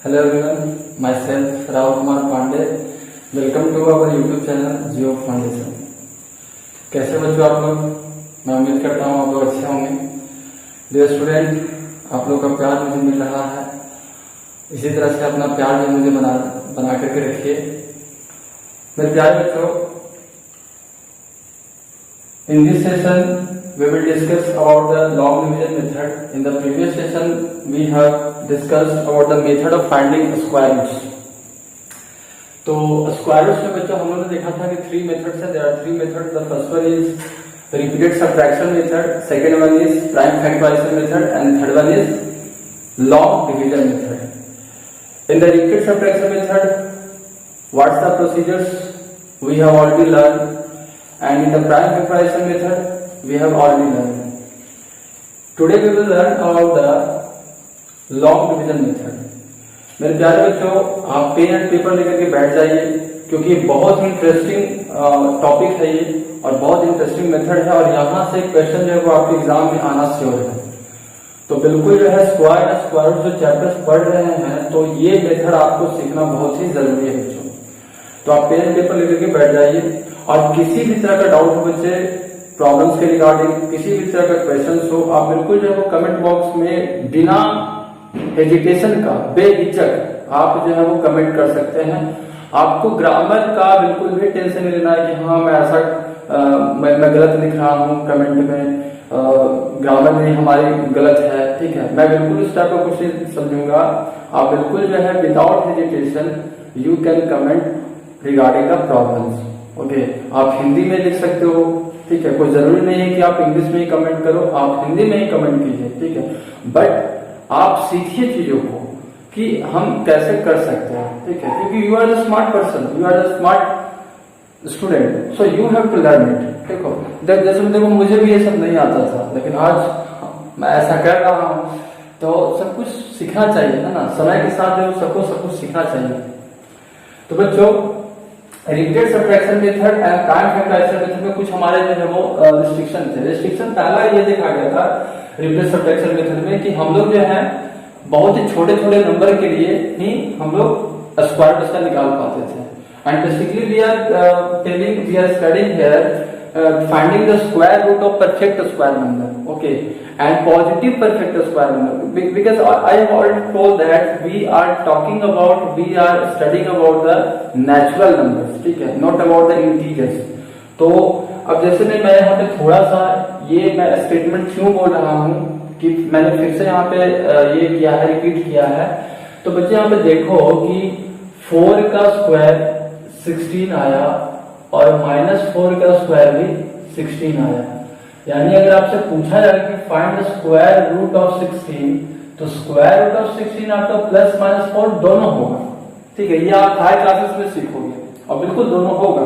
Hello everyone, myself Rahul Kumar Pandey. Welcome to our YouTube channel Jio foundation. कैसे बच्चों आप लोग? मैं उम्मीद करता हूँ आप लोग अच्छे होंगे। डियर स्टूडेंट, आप लोग का प्यार मुझे मिल रहा है, इसी तरह से अपना प्यार जो मुझे बना करके रखिए। मेरे प्यारे बच्चों, in this session we will discuss about the log division method. In the previous session we have discussed about the method of finding square roots. तो स्क्वायर रूट्स में बच्चों हम लोगों ने देखा था कि 3 मेथड्स है। There are 3 methods. The first one is repeated subtraction method, second one is prime factorisation method and third one is long division method. In the repeated subtraction method what's the procedures we have already learn, and in the prime factorization method we have already learned. Today we will learn about the log division method. मेरे प्यारे बच्चों, आप pen and paper लेकर के बैठ जाइए, क्योंकि बहुत ही इंटरेस्टिंग टॉपिक है ये और बहुत इंटरेस्टिंग मेथड है, और यहाँ से क्वेश्चन जो है वो आपके एग्जाम में आना श्योर है। तो बिल्कुल जो है स्क्वायर और स्क्वायर रूट जो चैप्टर्स पढ़ रहे हैं, तो ये मेथड आपको सीखना बहुत ही जरूरी है बच्चों। तो आप पेन एंड पेपर लेकर के बैठ जाइए, और किसी भी तरह का डाउट हो बच्चे, प्रॉब्लम्स के रिगार्डिंग किसी भी तरह का क्वेश्चन हो, आप बिल्कुल जो है वो कमेंट बॉक्स में बिना हेजिटेशन का, बेहिचक आप जो है वो कमेंट कर सकते हैं। आपको ग्रामर का बिल्कुल भी टेंशन नहीं लेना है कि हाँ मैं ऐसा मैं गलत लिख रहा हूँ कमेंट में, ग्रामर में हमारी गलत है, ठीक है। मैं बिल्कुल इस टाइप का कुछ नहीं समझूंगा। आप बिल्कुल जो है without hesitation you can comment regarding the problems. Okay, आप हिंदी में लिख सकते हो, ठीक है। कोई जरूरी नहीं है कि आप इंग्लिश में ही कमेंट करो, आप हिंदी में ही कमेंट कीजिए, ठीक है। बट आप सीखिए चीजों को कि हम कैसे कर सकते हैं, ठीक है, क्योंकि you are the smart person, you are the smart student, so you have to learn it. देखो जैसे देखो मुझे भी ये सब नहीं आता था, लेकिन आज मैं ऐसा कर रहा हूँ, तो सब कुछ सीखना चाहिए, है ना। समय के साथ जो सबको सब कुछ सीखना चाहिए। तो बच्चों, repeated subtraction method and prime factorisation method में कुछ हमारे जो है वो रिस्ट्रिक्शन थे। रिस्ट्रिक्शन पहला ये देखा गया था रिपीटेड सब्ट्रैक्शन मेथड में कि हम लोग जो है बहुत ही छोटे छोटे नंबर के लिए ही हम लोग स्क्वायर रूट का निकाल पाते थे। And basically we are studying here finding the square root of perfect square number, okay, and positive perfect square number, because I have already told that we are studying about the natural numbers, ठीक है, not about the integers। तो अब जैसे मैं यहाँ पे थोड़ा सा ये मैं स्टेटमेंट क्यों बोल रहा हूँ कि मैंने फिर से यहाँ पे ये किया है, रिपीट किया है। तो बच्चे यहाँ पे देखो कि 4 का स्क्वायर 16 आया और -4 का स्क्वायर भी 16 आया। यानी अगर आपसे पूछा जाए कि find the square root of 16, तो स्क्वायर रूट ऑफ 16 आपका +-4 दोनों होगा, ठीक है। ये आप हाई क्लासेस में सीखोगे और बिल्कुल दोनों होगा।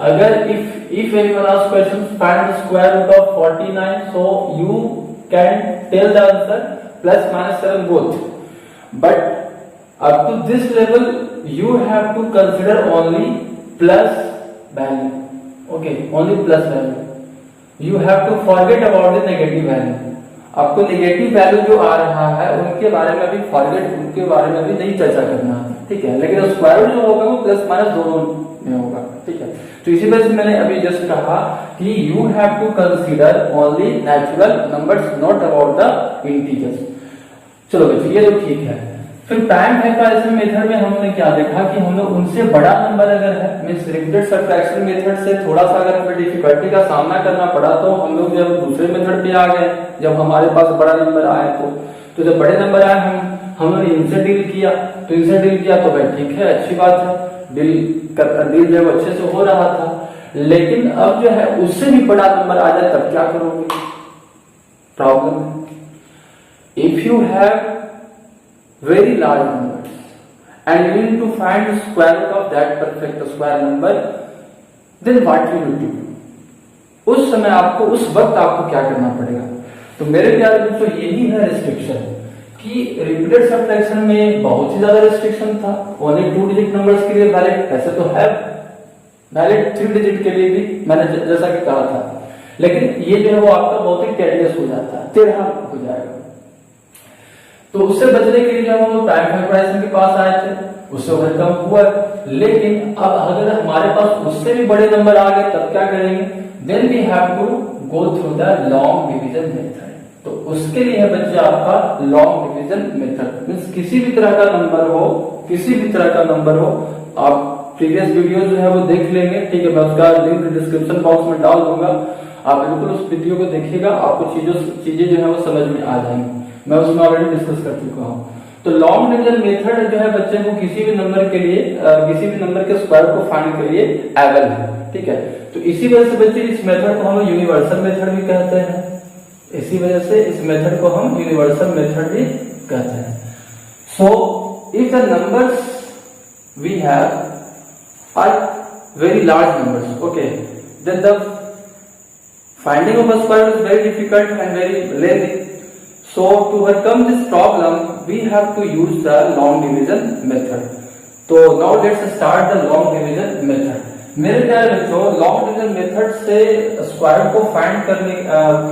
अगर if anyone asks question find the square root of 49, so you can tell the answer +-7 both, but up to this level you have to consider only plus value, okay, only plus value. You have to forget about the negative value. आपको negative value जो आ रहा है उनके बारे में भी उनके बारे में भी नहीं चर्चा करना है, ठीक है। लेकिन स्क्वायर रूट जो होगा वो +- दोनों में होगा, ठीक है। तो इसी वजह से मैंने अभी जस्ट कहा कि you have to consider only natural numbers, not about the integers. चलो बच्चों, ये तो ठीक है। फिर प्राइम फैक्टराइजेशन मेथड में हमने क्या देखा कि हम लोग उनसे बड़ा नंबर अगर है, मींस रिपीटेड सब्ट्रैक्शन मेथड से थोड़ा सा अगर हमें डिफिकल्टी का सामना करना पड़ा, तो हम लोग जब दूसरे मेथड पे आ गए, जब हमारे पास बड़ा नंबर आया तो जब बड़े नंबर आए हमने इनसे डील किया, तो भाई ठीक है, अच्छी बात है, डील जब अच्छे से हो रहा था। लेकिन अब जो है उससे भी बड़ा नंबर आ जाए तब क्या करोगे? Problem. If you have very large numbers and you need to find the square root of that perfect square number, then what you will do? उस समय आपको, उस वक्त आपको क्या करना पड़ेगा? तो मेरे प्यारे दोस्तों, यही है रिस्ट्रिक्शन कि रिपीटेड सब्ट्रैक्शन में बहुत ही ज्यादा रिस्ट्रिक्शन था। ओनली 2 डिजिट नंबर्स के लिए वैलिड, ऐसे तो है वैलिड 3 डिजिट के लिए भी, मैंने जैसा कि कहा था। लेकिन ये जो है वो आपका बहुत ही टेडियस हो जाता है, टेढ़ा हो जाएगा। तो उससे बचने के लिए जब हम प्राइम फैक्टराइजेशन के पास आए थे उससे ओवरकम हुआ। लेकिन अब अगर हमारे पास उससे भी बड़े नंबर आ गए तब क्या करेंगे? Then we have to go through the long division method. तो उसके लिए है बच्चे आपका लॉन्ग डिवीजन मेथड। मींस किसी भी तरह का नंबर हो, किसी भी तरह का नंबर हो, आप प्रीवियस वीडियो जो है वो देख लेंगे, ठीक है, मैं उसका लिंक डिस्क्रिप्शन बॉक्स में डाल दूंगा, आप बिल्कुल उस वीडियो को देखिएगा, आपको चीजें जो है वो समझ में आ जाएंगी। मैं उसमें ऑलरेडी डिस्कस कर चुका हूँ। तो लॉन्ग डिवीजन मेथड जो है बच्चे को किसी भी नंबर के लिए किसी भी नंबर के स्क्वायर को फाइंड के लिए एबल है, ठीक है। तो इसी वजह से बच्चे इस मेथड को हम यूनिवर्सल मेथड भी कहते हैं। इसी वजह से इस मेथड को हम यूनिवर्सल मेथड भी कहते हैं। So if the numbers we have are very large numbers, okay, then the finding of a square is very difficult and very lengthy. So to overcome this problem we have to use the long division method. So now let's start the long division method. मेरे ख्याल में जो long division method से square को find करने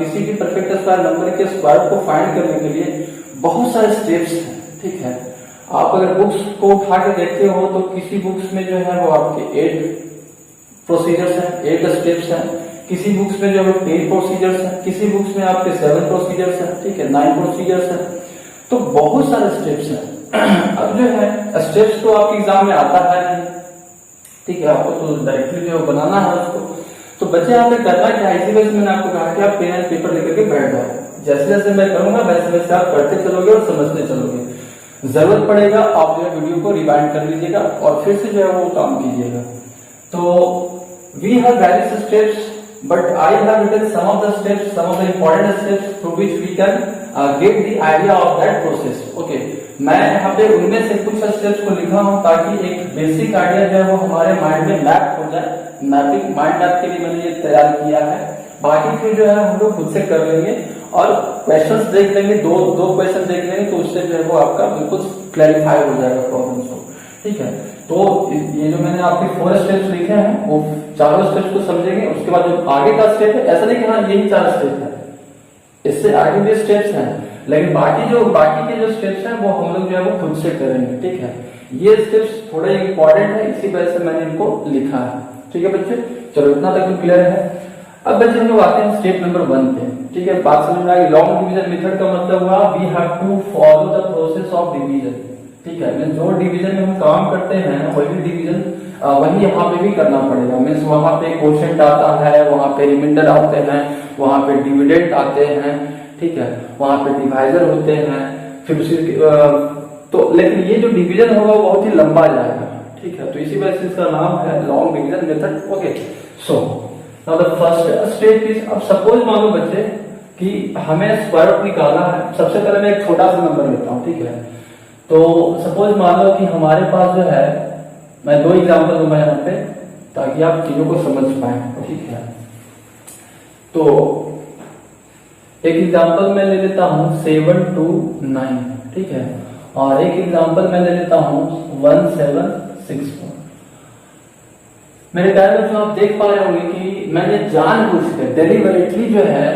किसी भी perfect square number के स्क्वायर को फाइंड करने के लिए बहुत सारे स्टेप्स हैं, ठीक है। आप अगर बुक्स को उठा के देखते हो तो किसी बुक्स में जो है वो आपके 8 प्रोसीजर्स हैं, 8 स्टेप्स हैं, किसी बुक्स में जो है 10 प्रोसीजर्स हैं, किसी बुक्स में आपके 7 प्रोसीजर्स हैं, ठीक है, 9 प्रोसीजर्स हैं। तो बहुत सारे स्टेप्स हैं। अब जो है स्टेप्स तो आपके एग्जाम में आता है नहीं, ठीक है, आपको तो डायरेक्टली जो बनाना है उसको। तो बच्चे यहाँ पे करना क्या है, इसी वजह से मैंने आपको कहा कि आप पेन एंड पेपर लेकर के बैठ जाओ। जैसे जैसे मैं करूंगा वैसे वैसे आप करते चलोगे और समझते चलोगे। जरूरत पड़ेगा आप जो है वीडियो को रिवाइंड कर लीजिएगा और फिर से जो है वो काम कीजिएगा। तो we have various steps but I have written some of the steps, some of the important steps through which we can get the idea of that process, okay. मैं यहाँ पे उनमें से कुछ स्टेप्स को लिखा हूँ ताकि एक बेसिक आइडिया जो है वो हमारे माइंड में मैप हो जाए। मैपिंग माइंड मैप के लिए मैंने ये तैयार किया है। बाकी फिर जो है हम लोग खुद से कर लेंगे और क्वेश्चंस देख लेंगे, दो क्वेश्चन देख लेंगे तो उससे जो है वो आपका बिल्कुल क्लैरिफाई हो जाएगा प्रॉब्लम को, ठीक है। तो ये जो मैंने आपके 4 स्टेप्स लिखे हैं वो चारों स्टेप्स को समझेंगे। उसके बाद जो आगे का स्टेप है, ऐसा नहीं कि हाँ यही 4 स्टेप है, इससे आगे भी स्टेप्स हैं, लेकिन बाकी के जो स्टेप्स हैं वो हम लोग जो है वो खुद से करेंगे, ठीक है। ये स्टेप्स थोड़े इंपॉर्टेंट है, इसी वजह से मैंने इनको लिखा है, ठीक है बच्चे। चलो इतना तक तो क्लियर है। अब बच्चे हम लोग आते हैं स्टेप नंबर 1 पे, ठीक है। बात समझ में आ गई। लॉन्ग डिवीजन मेथड का मतलब हुआ we have to follow the process of division, ठीक है। मींस जो डिवीजन में हम काम करते हैं वही डिवीजन वही यहाँ पे भी करना पड़ेगा। मींस वहां पे क्वोशिएंट आता है, वहां पे रिमाइंडर आते हैं, वहां पे डिविडेंड आते हैं, ठीक है, वहां पे डिवाइजर होते हैं, फिर तो लेकिन ये जो डिवीजन होगा वो बहुत ही लंबा जाएगा, ठीक है। तो इसी वजह से इसका नाम है long division method, okay. So now the first step is, अब सपोज मान लो बच्चे कि हमें स्क्वायर रूट निकालना है। सबसे पहले मैं एक छोटा सा नंबर लेता हूँ, ठीक है। तो सपोज मान लो कि हमारे पास जो है, मैं 2 एग्जांपल दूंगा यहाँ पे ताकि आप चीजों को समझ पाए, ठीक है। तो एक एग्जांपल मैं ले लेता हूँ 7 to 9, ठीक है, और एक एग्जांपल मैं ले लेता हूँ 1764। मेरे ख्याल में जो आप देख पा रहे होंगे कि मैंने जानबूझकर डेलिबरेटली जो है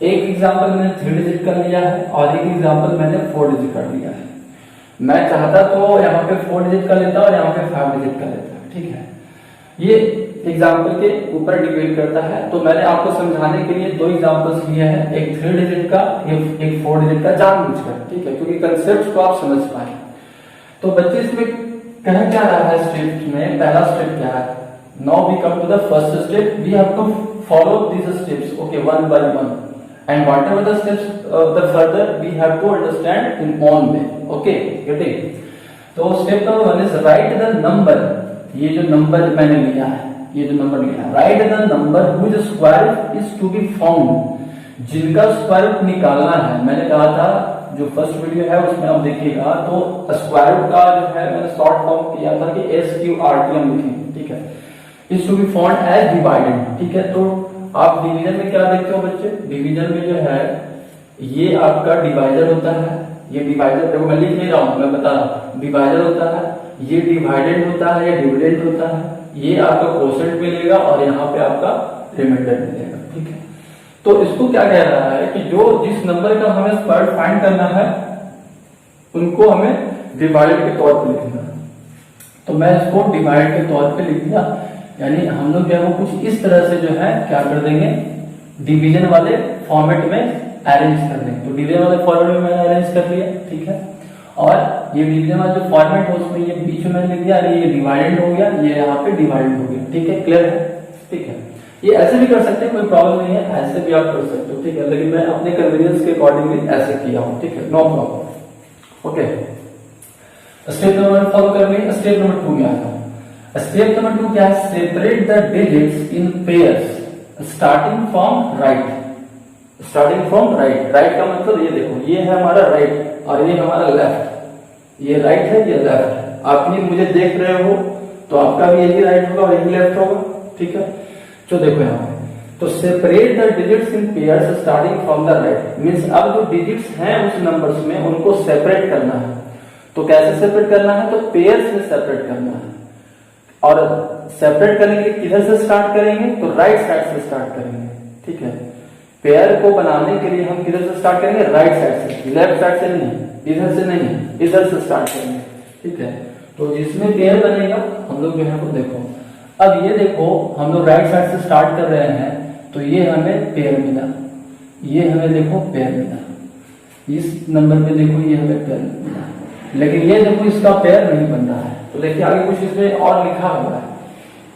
एक एग्जांपल मैंने 3 डिजिट कर लिया है और एक एग्जांपल मैंने 4 डिजिट कर लिया है। मैं चाहता तो यहाँ पे 4 डिजिट कर लेता और यहाँ पे 5 डिजिट कर लेता, ठीक है। ये एग्जांपल के ऊपर डिपेंड करता है। तो मैंने आपको समझाने के लिए 2 एग्जांपल्स लिए हैं, एक 3 डिजिट का, एक 4 डिजिट का, जानबूझकर, ठीक है, क्योंकि कंसेप्ट को आप समझ पाए। तो बच्चे इसमें कह क्या रहा है स्टेप में, पहला स्टेप क्या है। Now we come to the first step. We have to follow these steps, okay, one by one, and whatever the steps the further we have to understand in own way, okay, getting? तो step number 1 is write the number. ये जो number मैंने लिया है, ये जो number लिया है, write the number whose square is to be found. जिनका स्क्वायर रूट निकालना है। मैंने कहा था जो फर्स्ट वीडियो है उसमें आप देखिएगा तो स्क्वायर रूट का जो है मैंने शॉर्ट फॉर्म किया था कि SQRT हम लिखेंगे, ठीक है। Is to be found as divided, ठीक है। तो आप डिवीजन में क्या देखते हो बच्चे, डिवीजन में जो है ये आपका डिवाइजर होता है, ये डिवाइजर, देखो मैं लिख नहीं रहा हूं, मैं बता रहा हूं, डिवाइजर होता है, ये डिवाइडेड होता है, ये डिविडेंड होता है, ये आपका क्वोशिएंट मिलेगा और यहाँ पे आपका रिमाइंडर मिलेगा, ठीक है। तो इसको क्या कह रहा है कि जो जिस नंबर का हमें स्क्वायर फाइंड करना है उनको हमें डिवाइड के तौर पे लिखना है। तो मैं इसको डिवाइड के तौर पे लिख दिया, यानी हम लोग जो है वो कुछ इस तरह से जो है क्या कर देंगे, डिवीजन वाले फॉर्मेट में अरेंज कर देंगे। तो डिवीजन वाले फॉर्मेट में मैंने अरेंज कर लिया, ठीक है। और ये डिवीजन वाला जो फॉर्मेट है उसमें ये बीच में लिख दिया, ये डिवाइडेड हो गया, ये यहाँ पे डिवाइडेड हो गया, ठीक है, क्लियर है, ठीक है। ये ऐसे भी कर सकते हैं, कोई प्रॉब्लम नहीं है, ऐसे भी आप कर सकते हो, ठीक है, लेकिन मैं अपने कन्वीनियंस के अकॉर्डिंगली ऐसे किया हूँ, ठीक है, no problem. Okay, step number 1 follow कर लिए। स्टेप नंबर 2 में आता हूँ। स्टेप नंबर 2 क्या है, separate the digits in pairs starting from right. Starting from right, right का मतलब ये देखो, ये है हमारा राइट और ये हमारा लेफ्ट, ये राइट है ये लेफ्ट है। आप भी मुझे देख रहे हो तो आपका भी यही राइट होगा और यही लेफ्ट होगा, ठीक है। तो देखो यहाँ पे, तो separate the digits in pairs starting from the right, means अब जो डिजिट्स हैं उस नंबर्स में उनको सेपरेट करना है। तो कैसे सेपरेट करना है, तो पेयर्स में सेपरेट करना है। और सेपरेट करने के लिए किधर से स्टार्ट करेंगे, तो राइट साइड से स्टार्ट करेंगे, ठीक है। पेयर को बनाने के लिए हम किधर से स्टार्ट करेंगे, राइट साइड से, लेफ्ट साइड से नहीं, इधर से नहीं, इधर से स्टार्ट करेंगे, ठीक है। तो जिसमें पेयर बनेगा हम लोग जो है वो देखो, अब ये देखो हम लोग राइट साइड से स्टार्ट कर रहे हैं, तो ये हमें पेयर मिला, ये हमें देखो पेयर मिला, इस नंबर पे देखो ये हमें पेयर मिला, लेकिन ये देखो इसका पेयर नहीं बन रहा है। तो देखिए आगे कुछ इसमें और लिखा हुआ है,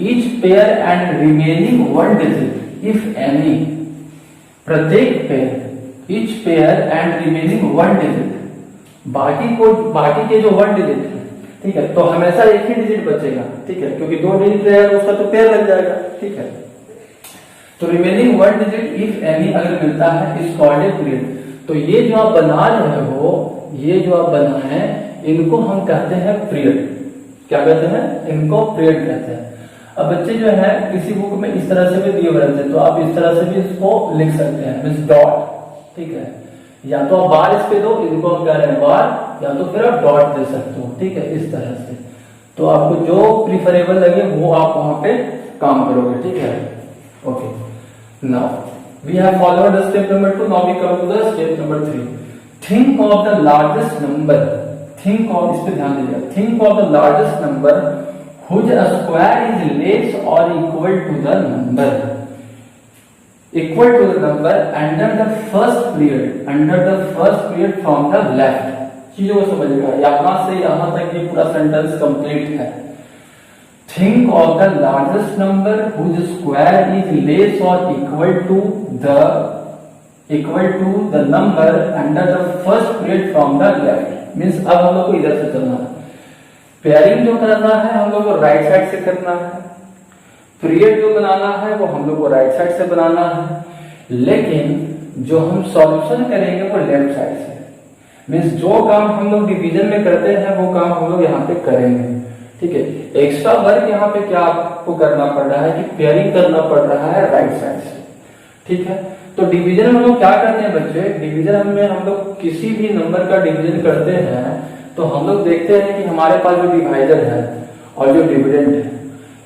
each pair and remaining one digit if any, प्रत्येक pair, each pair and remaining one digit, बाकी के जो वन डिजिट है, ठीक है, तो हमेशा एक ही डिजिट बचेगा, ठीक है, क्योंकि 2 डिजिट रहेगा उसका तो पेयर लग जाएगा, ठीक है। तो remaining one digit if any अगर मिलता है इज कॉल्ड ए पीरियड। तो ये जो आप बना रहे हो, ये जो आप बनाए इनको हम कहते हैं पीरियड। क्या कहते हैं, इनको पीरियड कहते हैं। अब बच्चे जो है किसी बुक में इस तरह से भी दिए हुए रहते हैं, तो आप इस तरह से भी इसको लिख सकते हैं, मींस डॉट, ठीक है, या तो आप बार इस पे दो, इनको हम कह रहे हैं बार, या तो फिर आप डॉट दे सकते हो, ठीक है, इस तरह से। तो आपको जो प्रिफरेबल लगे वो आप वहां पे काम करोगे, ठीक है। Okay, now we have followed the step number 2, now we come to the step number 3। Think of the largest number, think of, इस पे ध्यान दीजिए, think of the largest number whose square is less or equal to the number, equal to the number under the first period from the left। चीजों को समझिएगा, यहां से यहां तक ये पूरा सेंटेंस कंप्लीट है। Think of the largest number whose square is less or equal to the number under the first period from the left, means अब हम लोग को इधर से चलना है। पेयरिंग जो करना है हम लोग को राइट साइड से करना है, पीरियड जो बनाना है वो हम लोग को राइट साइड से बनाना है, लेकिन जो हम सॉल्यूशन करेंगे वो लेफ्ट साइड से। मीन्स जो काम हम लोग डिवीजन में करते हैं वो काम हम लोग यहाँ पे करेंगे, ठीक है। एक्स्ट्रा वर्क यहाँ पे क्या आपको करना पड़ रहा है कि पेयरिंग करना पड़ रहा है राइट साइड से, ठीक है। तो डिवीजन में हम लोग क्या करते हैं बच्चे, डिवीजन में हम लोग किसी भी नंबर का डिवीजन करते हैं तो हम लोग देखते हैं कि हमारे पास जो डिवाइजर है और जो डिविडेंड है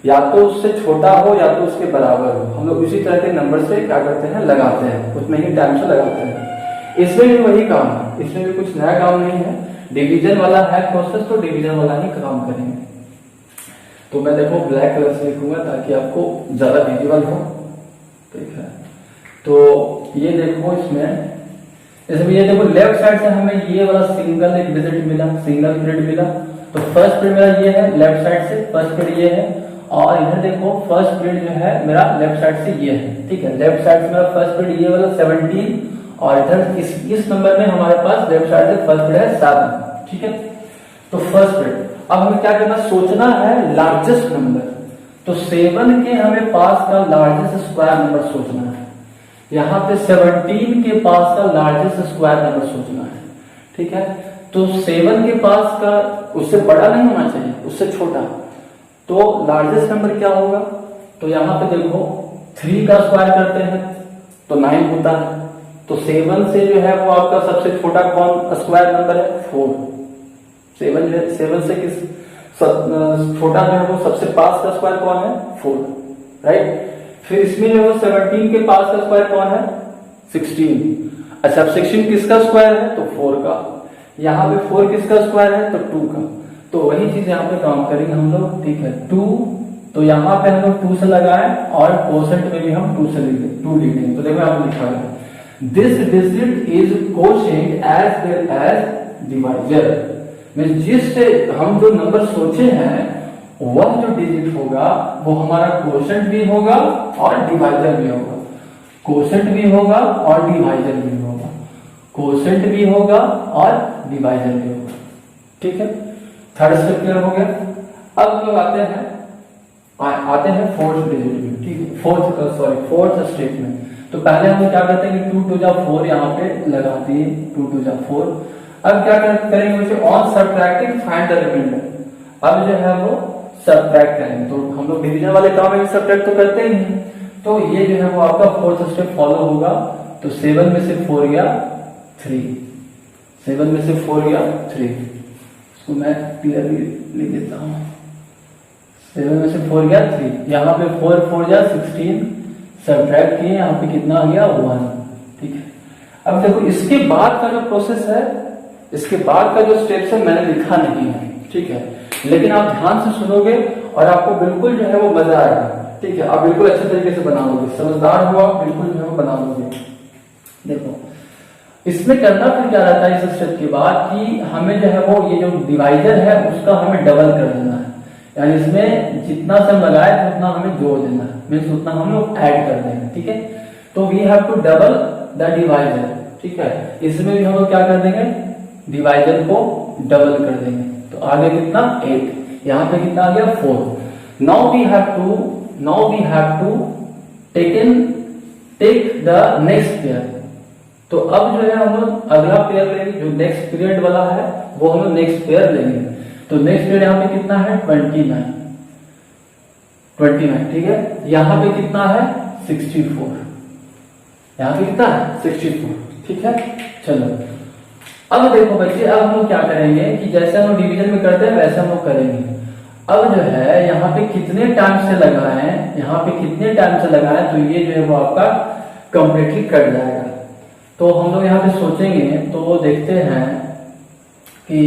या तो उससे छोटा हो या तो उसके बराबर हो, हम लोग इसी तरह के नंबर से क्या करते हैं, लगाते हैं, उतने ही टाइम से लगाते हैं। इसमें भी वही काम है, इसमें भी कुछ नया काम नहीं है, डिवीजन वाला है प्रोसेस, तो डिवीजन वाला ही काम करेंगे। तो मैं देखो ब्लैक कलर से लिखूंगा ताकि आपको ज्यादा विजुअल हो, ठीक है। तो ये देखो इसमें, इसमें ये देखो लेफ्ट साइड से हमें ये वाला सिंगल एक डिजिट मिला, सिंगल पीरियड मिला, तो फर्स्ट पीरियड मेरा ये है लेफ्ट साइड से, फर्स्ट पीरियड ये है, और इधर देखो फर्स्ट पीरियड जो है मेरा लेफ्ट साइड से ये है, ठीक है। लेफ्ट साइड से मेरा फर्स्ट पीरियड ये वाला 17, और इधर इस नंबर में हमारे पास लेफ्ट साइड से फर्स्ट पीरियड है 7, ठीक है। तो फर्स्ट पीरियड, अब हमें क्या करना, सोचना है लार्जेस्ट नंबर। तो 7 के हमें पास का लार्जेस्ट स्क्वायर नंबर सोचना है, यहाँ पे 17 के पास का लार्जेस्ट स्क्वायर नंबर सोचना है, ठीक है। तो 7 के पास का उससे बड़ा नहीं होना चाहिए, उससे छोटा। तो लार्जेस्ट नंबर क्या होगा, तो यहाँ पे देखो 3 का स्क्वायर करते हैं तो 9 होता है। तो 7 से जो है वो आपका सबसे छोटा कौन स्क्वायर नंबर है, 4। 7 से किस छोटा जो है वो सबसे पास का स्क्वायर कौन है, 4, राइट। फिर इसमें जो है 17 के पास का स्क्वायर कौन है, 16। अच्छा, अब 16 किसका स्क्वायर है, तो 4 का। यहाँ पे 4 किसका स्क्वायर है, तो 2 का। तो वही चीज यहाँ पे काम करेंगे हम लोग, ठीक है। 2, तो यहाँ पे हम लोग 2 से लगाए और कोसेंट में भी हम 2 से लिखेंगे, 2 लिखेंगे। तो देखो यहाँ पे लिखा है this digit is quotient as well as divisor. जिस हम जो नंबर सोचे हैं वह जो डिजिट होगा वो हमारा कोसेंट भी होगा और डिवाइजर भी होगा, कोसेंट भी होगा और डिवाइजर भी होगा, कोसेंट भी होगा और डिवाइजर भी होगा, ठीक है। थर्ड स्टेप क्लियर हो गया। अब लोग आते हैं फोर्थ डिजिट में, ठीक है, फोर्थ स्टेप में। तो पहले हम क्या करते हैं कि 2 2 जा 4 यहाँ पे लगा दिए, 2 2 जा 4। अब क्या करेंगे बच्चे, on subtracting find the remainder. अब जो है वो सब्ट्रैक्ट करेंगे, तो हम लोग डिवीजन वाले काम में सब्ट्रैक्ट तो करते ही हैं। तो ये जो है वो आपका फोर्थ स्टेप फॉलो होगा। तो 7 में से 4 गया 3, 7 में से 4 गया 3। इसको मैं क्लियरली लिख देता हूँ। 7 में से 4 गया 3, यहाँ पे 4 4 जा 16, सब्ट्रैक्ट किए, यहाँ पे कितना आ गया 1, ठीक है। अब देखो इसके बाद का जो प्रोसेस है, इसके बाद का जो स्टेप्स है मैंने लिखा नहीं है, ठीक है, लेकिन आप ध्यान से सुनोगे और आपको बिल्कुल जो है वो मजा आएगा, ठीक है। आप बिल्कुल अच्छे तरीके से बनाओगे, समझदार हो आप, बिल्कुल जो है वो बनाओगे। देखो इसमें करना फिर क्या रहता है इस स्टेप के बाद कि हमें जो है वो ये जो डिवाइजर है उसका हमें डबल कर देना है, यानी इसमें जितना से हम लगाए थे उतना हमें जोड़ देना है, मीन्स उतना हम लोग ऐड कर देंगे, ठीक है। तो we have to double the divisor, ठीक है। इसमें भी हम लोग क्या कर देंगे, डिवाइजर को डबल कर देंगे। तो आगे कितना 8, यहाँ पे कितना आ गया 4। Now we have to take the next pair. तो अब जो है हम लोग अगला पेयर लेंगे, जो नेक्स्ट पीरियड वाला है वो हम लोग नेक्स्ट पेयर लेंगे। तो नेक्स्ट पेयर यहाँ पे कितना है 29, ठीक है। यहाँ पे कितना है 64, यहाँ पे कितना है 64, ठीक है। चलो अब देखो बच्चे, अब हम लोग क्या करेंगे कि जैसे हम लोग डिवीजन में करते हैं वैसे हम लोग करेंगे। अब जो है यहाँ पे कितने टाइम से लगाए, यहाँ पे कितने टाइम से लगाए, तो ये जो है वो आपका कंप्लीटली कट जाएगा। तो हम लोग यहाँ पे सोचेंगे तो देखते हैं कि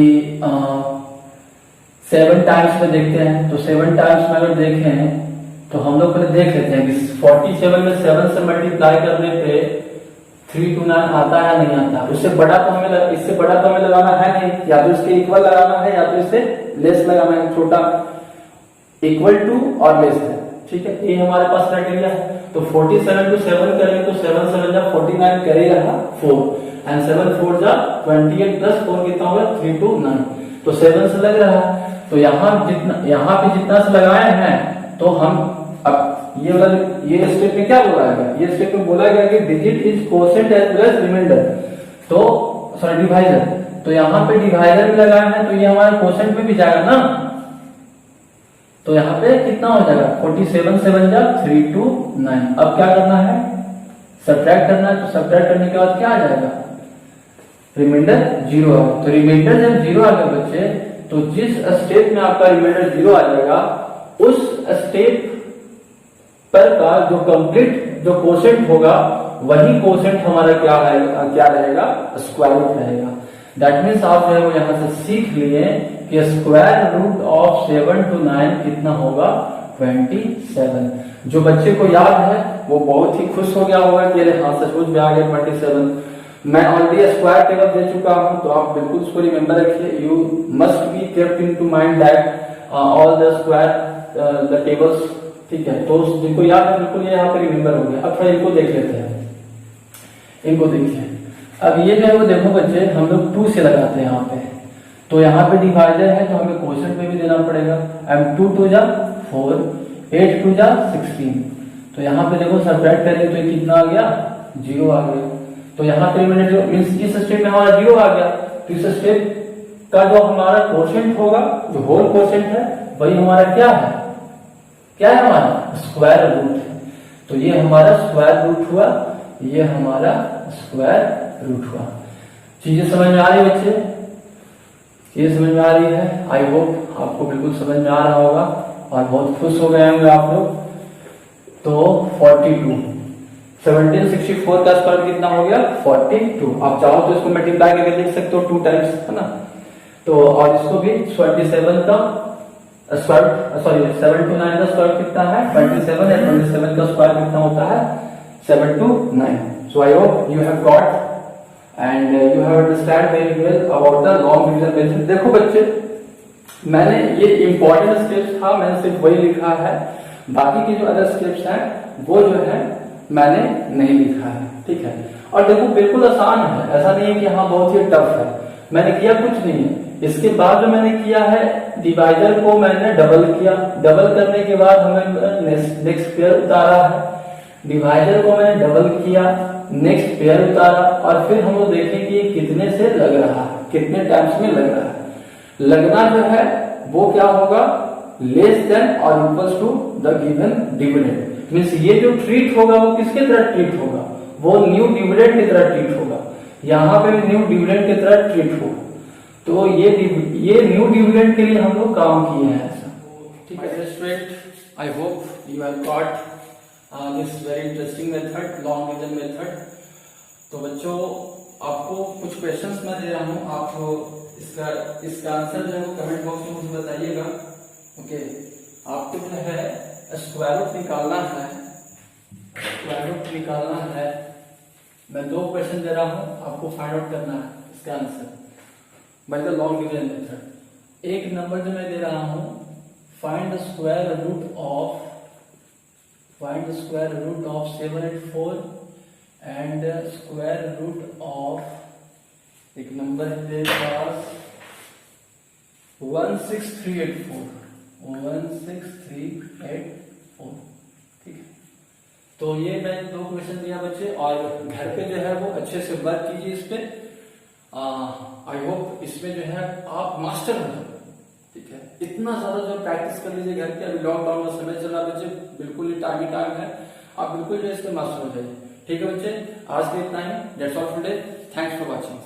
7 टाइम्स में देखते हैं। तो 7 टाइम्स में अगर देखें तो हम लोग पहले देख लेते हैं कि 47 में 7 से मल्टीप्लाई करने पे 329 आता है नहीं आता। उससे बड़ा तो हमें, इससे बड़ा तो हमें लगाना है नहीं, या तो इसके इक्वल लगाना है या तो इससे लेस लगाना है, छोटा इक्वल टू और लेस है, ठीक है। ये हमारे पास क्राइटेरिया है। तो 47 to 7 करेंगे तो 7 7 जा 49 करे रहा 4 एंड 7 4 जा 28 प्लस 4 कितना होगा 329। तो 7 से लग रहा है। तो यहाँ पे जितना से लगाए हैं तो हम अब ये स्टेप में क्या बोला गया, ये स्टेप में बोला गया कि digit is quotient as well as remainder. तो सॉरी डिवाइजर, तो यहाँ पे डिवाइजर में लगाए हैं तो ये हमारे कोसेंट में भी जाएगा ना। तो यहाँ पे कितना हो जाएगा 47 7 जा 329। अब क्या करना है, सब्ट्रैक्ट करना है। तो सब्ट्रैक्ट करने के बाद क्या आ जाएगा, रिमाइंडर 0 आ। तो रिमाइंडर जब 0 आ गया बच्चे, तो जिस स्टेप में आपका रिमाइंडर 0 आ जाएगा उस स्टेप पर का जो कंप्लीट जो कोसेंट होगा वही कोसेंट हमारा क्या रहेगा, स्क्वायर रूट रहेगा। दैट मीन्स आप जो है वो यहाँ से सीख लिए कि स्क्वायर रूट ऑफ 7 to 9 कितना होगा 27। जो बच्चे को याद है वो बहुत ही खुश हो गया होगा कि अरे हाँ सचमुच में आ गया 27। मैं ऑलरेडी स्क्वायर टेबल दे चुका हूं, तो आप बिल्कुल उसको रिमेंबर रखिए। You must be kept into mind that all the square the tables, ठीक है। तो जिनको याद है बिल्कुल ये यहाँ पे रिमेंबर हो गया। अब थोड़ा इनको देख लेते हैं, इनको देखिए। अब ये जो है वो देखो बच्चे, हम लोग 2 से लगाते हैं यहाँ पे। तो यहाँ पे डिवाइजर है तो हमें कोसेंट में भी देना पड़ेगा। अब 2 2 जा 4, 8 2 जा 16। तो यहाँ पे देखो सब्ट्रैक्ट करेंगे तो ये कितना आ गया 0 आ गया। तो यहाँ पे रिमाइंडर मींस इस स्टेप में हमारा 0 आ गया। तो इस स्टेप का जो हमारा कोसेंट होगा, जो होल कोसेंट है, वही हमारा क्या है, हमारा स्क्वायर रूट है। तो ये हमारा स्क्वायर रूट हुआ, ये हमारा स्क्वायर रूट हुआ। चीजें समझ में आ रही है बच्चे, ये समझ में आ रही है। आई होप आपको बिल्कुल समझ में आ रहा होगा और बहुत खुश हो गए होंगे आप लोग। तो 42 1764 का स्क्वायर कितना हो गया 42। आप चाहो तो इसको मल्टीप्लाई करके देख सकते हो 2 टाइम्स, है ना। तो और इसको भी 27 का स्क्वायर, सॉरी 7 to 9 का स्क्वायर कितना है 27, एंड 27 का स्क्वायर कितना होता है 7 to 9। So I hope you have got and you have understand very well about the long division method. देखो बच्चे, मैंने ये इंपॉर्टेंट स्टेप्स था, मैंने सिर्फ वही लिखा है, बाकी के जो अदर स्टेप्स हैं वो जो है मैंने नहीं लिखा है, ठीक है। और देखो बिल्कुल आसान है, ऐसा नहीं है कि हाँ बहुत ही टफ है, मैंने किया कुछ नहीं है। इसके बाद जो मैंने किया है, डिवाइडर को मैंने डबल किया, डबल करने के बाद हमें नेक्स्ट पेयर उतारा है, डिवाइडर को मैंने डबल किया, नेक्स्ट पेयर उतारा, और फिर हम लोग देखें कि कितने से लग रहा है, कितने टाइम्स में लग रहा है। लगना जो है वो क्या होगा, लेस देन और equals to the given dividend. Means ये जो ट्रीट होगा वो किसके तरह ट्रीट होगा, वो न्यू डिविडेंड की तरह ट्रीट होगा, यहाँ पे न्यू डिविडेंड की तरह ट्रीट होगा। तो ये न्यू डिविडेंड के लिए हम लोग काम किए हैं ऐसा, ठीक है student. I hope you have got this very interesting method, long division method. तो बच्चों आपको कुछ क्वेश्चंस मैं दे रहा हूँ, आप इसका आंसर जो है कमेंट बॉक्स में मुझे बताइएगा। ओके, आपको जो है स्क्वायर रूट निकालना है, स्क्वायर रूट निकालना है। मैं 2 क्वेश्चन दे रहा हूँ, आपको फाइंड आउट करना है इसका answer by the long division method. एक नंबर जो मैं दे रहा हूँ, find the square root of 784 and square root of, एक नंबर है मेरे पास 16384, 16384, ठीक है। तो ये मैंने 2 क्वेश्चन दिया बच्चे, और घर पे जो है वो अच्छे से वर्क कीजिए इस पे। आई होप इसमें जो है आप मास्टर हो जाओ, ठीक है। इतना ज्यादा जो प्रैक्टिस कर लीजिए घर के, अभी लॉकडाउन का समय चल रहा बच्चे, बिल्कुल ही टाइम है, आप बिल्कुल जो इसमें मास्टर हो जाइए, ठीक है बच्चे। आज के इतना ही, that's all for today, thanks for watching.